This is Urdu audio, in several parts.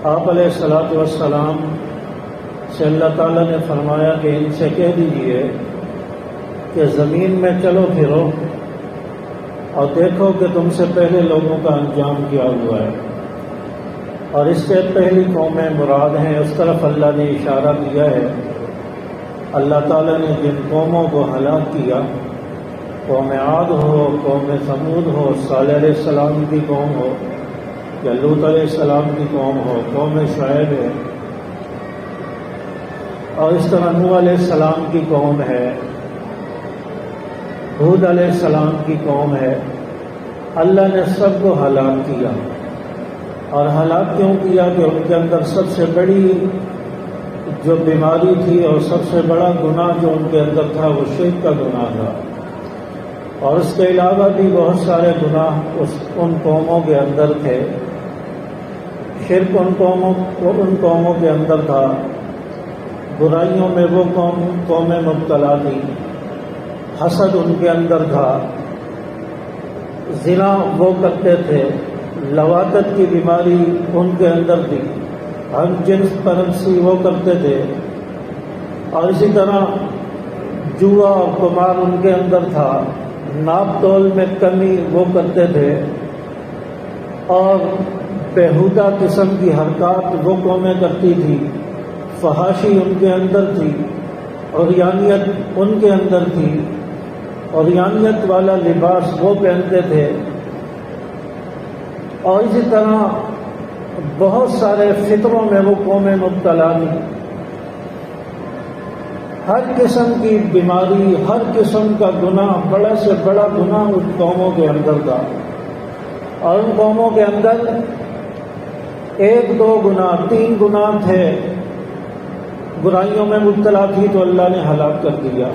آپ علیہ الصلوۃ والسلام سے اللہ تعالیٰ نے فرمایا کہ ان سے کہہ دیجئے کہ زمین میں چلو پھرو اور دیکھو کہ تم سے پہلے لوگوں کا انجام کیا ہوا ہے، اور اس سے پہلی قومیں مراد ہیں، اس طرف اللہ نے اشارہ کیا ہے۔ اللہ تعالیٰ نے جن قوموں کو ہلاک کیا، قوم عاد ہو، قوم ثمود ہو، صالح علیہ السلام کی قوم ہو یا لوط علیہ السلام کی قوم ہو، قوم شعیب ہے، اور اس طرح نوح علیہ السلام کی قوم ہے، ہود علیہ السلام کی قوم ہے، اللہ نے سب کو ہلاک کیا۔ اور ہلاک کیوں کیا؟ کہ ان کے اندر سب سے بڑی جو بیماری تھی اور سب سے بڑا گناہ جو ان کے اندر تھا وہ شرک کا گناہ تھا، اور اس کے علاوہ بھی بہت سارے گناہ ان قوموں کے اندر تھے۔ شرک ان قوموں کے اندر تھا، برائیوں میں وہ قومیں مبتلا تھی، حسد ان کے اندر تھا، زنا وہ کرتے تھے، لواطت کی بیماری ان کے اندر تھی، ہم جنس پرستی وہ کرتے تھے، اور اسی طرح جوا اور قمار ان کے اندر تھا، ناپ تول میں کمی وہ کرتے تھے، اور بےہودہ قسم کی حرکات وہ قومیں کرتی تھی، فحاشی ان کے اندر تھی، عریانیت ان کے اندر تھی، عریانیت والا لباس وہ پہنتے تھے، اور اسی طرح بہت سارے فطروں میں وہ قومیں مبتلا تھیں۔ ہر قسم کی بیماری، ہر قسم کا گناہ، بڑا سے بڑا گناہ ان قوموں کے اندر تھا، اور ان قوموں کے اندر ایک دو گناہ، تین گناہ تھے، برائیوں میں مبتلا تھی تو اللہ نے ہلاک کر دیا۔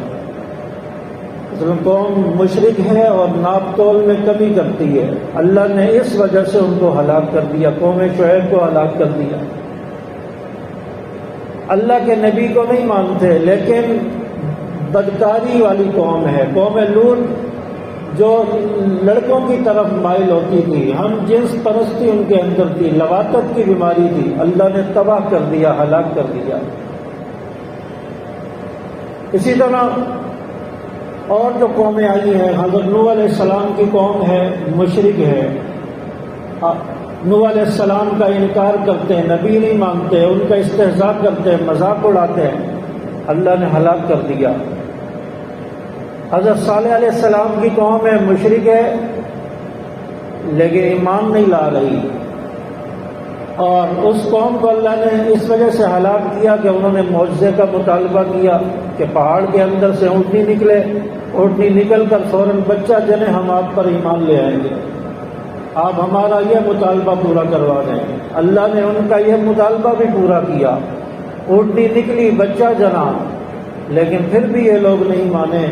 قوم مشرک ہے اور ناپ تول میں کمی کرتی ہے، اللہ نے اس وجہ سے ان کو ہلاک کر دیا، قوم شعیب کو ہلاک کر دیا۔ اللہ کے نبی کو نہیں مانتے، لیکن بدکاری والی قوم ہے، قوم لوط جو لڑکوں کی طرف مائل ہوتی تھی، ہم جنس پرستی ان کے اندر تھی، لواطت کی بیماری تھی، اللہ نے تباہ کر دیا، ہلاک کر دیا۔ اسی طرح اور جو قومیں آئی ہیں، حضرت نوح علیہ السلام کی قوم ہے، مشرک ہے، نوح علیہ السلام کا انکار کرتے ہیں، نبی نہیں مانتے، ان کا استہزاء کرتے ہیں، مذاق اڑاتے ہیں، اللہ نے ہلاک کر دیا۔ حضرت صالح علیہ السلام کی قوم ہے، مشرک ہے، لیکن ایمان نہیں لا رہی، اور اس قوم کو اللہ نے اس وجہ سے ہلاک کیا کہ انہوں نے معجزے کا مطالبہ کیا کہ پہاڑ کے اندر سے اونٹنی نکلے، اونٹنی نکل کر فوراً بچہ جنے، ہم آپ پر ایمان لے آئیں گے، آپ ہمارا یہ مطالبہ پورا کروا دیں۔ اللہ نے ان کا یہ مطالبہ بھی پورا کیا، اونٹنی نکلی، بچہ جنا، لیکن پھر بھی یہ لوگ نہیں مانے،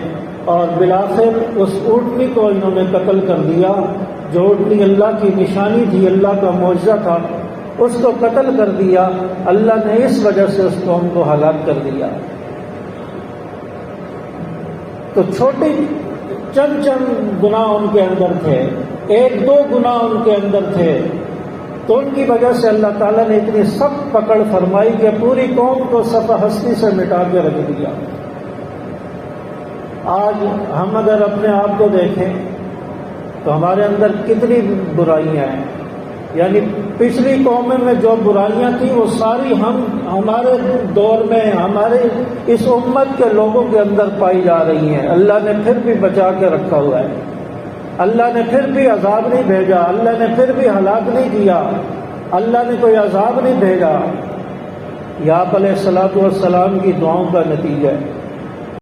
اور بالآخر اس اونٹنی کو انہوں نے قتل کر دیا، جو اونٹنی اللہ کی نشانی تھی، اللہ کا معجزہ تھا، اس کو قتل کر دیا۔ اللہ نے اس وجہ سے اس قوم کو ہلاک کر دیا۔ تو چھوٹی چند گناہ ان کے اندر تھے، ایک دو گناہ ان کے اندر تھے، تو ان کی وجہ سے اللہ تعالیٰ نے اتنی سخت پکڑ فرمائی کہ پوری قوم کو صفحہ ہستی سے مٹا کے رکھ دیا۔ آج ہم اگر اپنے آپ کو دیکھیں تو ہمارے اندر کتنی برائیاں ہیں، یعنی پچھلی قوموں میں جو برائیاں تھیں وہ ساری ہمارے دور میں، ہمارے اس امت کے لوگوں کے اندر پائی جا رہی ہیں۔ اللہ نے پھر بھی بچا کے رکھا ہوا ہے، اللہ نے پھر بھی عذاب نہیں بھیجا، اللہ نے پھر بھی ہلاک نہیں کیا، اللہ نے کوئی عذاب نہیں بھیجا۔ یہ آپ علیہ الصلوۃ والسلام کی دعاؤں کا نتیجہ ہے۔